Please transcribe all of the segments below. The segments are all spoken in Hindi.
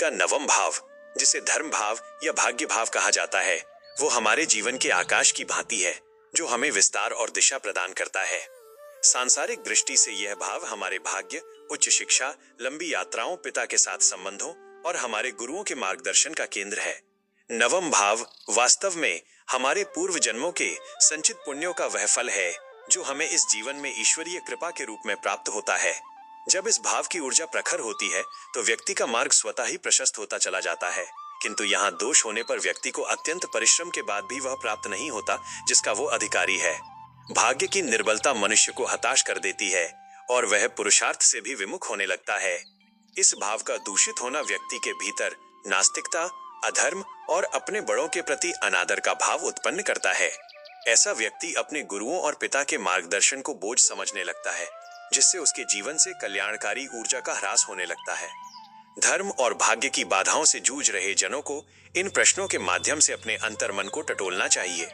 का नवम भाव, जिसे धर्म भाव या भाग्य भाव कहा जाता है, वो हमारे जीवन के आकाश की भांति है, जो हमें विस्तार और दिशा प्रदान करता है। सांसारिक दृष्टि से यह भाव हमारे भाग्य, उच्च शिक्षा, लंबी यात्राओं, पिता के साथ संबंधों और हमारे गुरुओं के मार्गदर्शन का केंद्र है। नवम भाव वास्तव में हमारे पूर्व जन्मों के संचित पुण्यों का वह फल है जो हमें इस जीवन में ईश्वरीय कृपा के रूप में प्राप्त होता है। जब इस भाव की ऊर्जा प्रखर होती है तो व्यक्ति का मार्ग स्वतः ही प्रशस्त होता चला जाता है, किंतु यहाँ दोष होने पर व्यक्ति को अत्यंत परिश्रम के बाद भी वह प्राप्त नहीं होता जिसका वो अधिकारी है। भाग्य की निर्बलता मनुष्य को हताश कर देती है और वह पुरुषार्थ से भी विमुख होने लगता है। इस भाव का दूषित होना व्यक्ति के भीतर नास्तिकता, अधर्म और अपने बड़ों के प्रति अनादर का भाव उत्पन्न करता है। ऐसा व्यक्ति अपने गुरुओं और पिता के मार्गदर्शन को बोझ समझने लगता है, जिससे उसके जीवन से कल्याणकारी ऊर्जा का ह्रास होने लगता है। धर्म और भाग्य की बाधाओं से जूझ रहे जनों को इन प्रश्नों के माध्यम से अपने अंतर्मन को टटोलना चाहिए।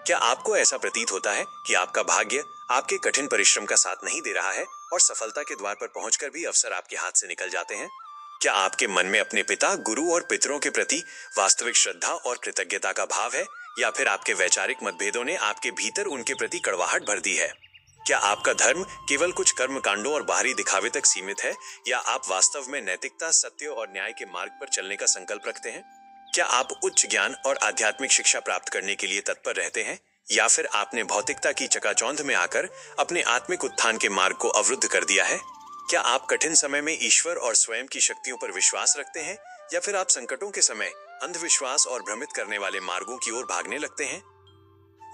क्या आपको ऐसा प्रतीत होता है कि आपका भाग्य आपके कठिन परिश्रम का साथ नहीं दे रहा है और सफलता के द्वार पर पहुंचकर भी अवसर आपके हाथ से निकल जाते हैं? क्या आपके मन में अपने पिता, गुरु और पितरों के प्रति वास्तविक श्रद्धा और कृतज्ञता का भाव है, या फिर आपके वैचारिक मतभेदों ने आपके भीतर उनके प्रति कड़वाहट भर दी है? क्या आपका धर्म केवल कुछ कर्म कांडों और बाहरी दिखावे तक सीमित है, या आप वास्तव में नैतिकता, सत्य और न्याय के मार्ग पर चलने का संकल्प रखते हैं? क्या आप उच्च ज्ञान और आध्यात्मिक शिक्षा प्राप्त करने के लिए तत्पर रहते हैं, या फिर आपने भौतिकता की चकाचौंध में आकर अपने आत्मिक उत्थान के मार्ग को अवरुद्ध कर दिया है? क्या आप कठिन समय में ईश्वर और स्वयं की शक्तियों पर विश्वास रखते हैं, या फिर आप संकटों के समय अंधविश्वास और भ्रमित करने वाले मार्गों की ओर भागने लगते हैं?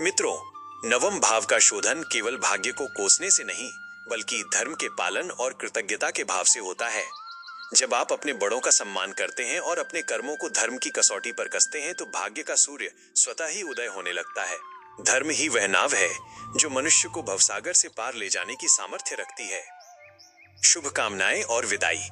मित्रों, नवम भाव का शोधन केवल भाग्य को कोसने से नहीं, बल्कि धर्म के पालन और कृतज्ञता के भाव से होता है। जब आप अपने बड़ों का सम्मान करते हैं और अपने कर्मों को धर्म की कसौटी पर कसते हैं तो भाग्य का सूर्य स्वतः ही उदय होने लगता है। धर्म ही वह नाव है जो मनुष्य को भवसागर से पार ले जाने की सामर्थ्य रखती है। शुभकामनाएं और विदाई।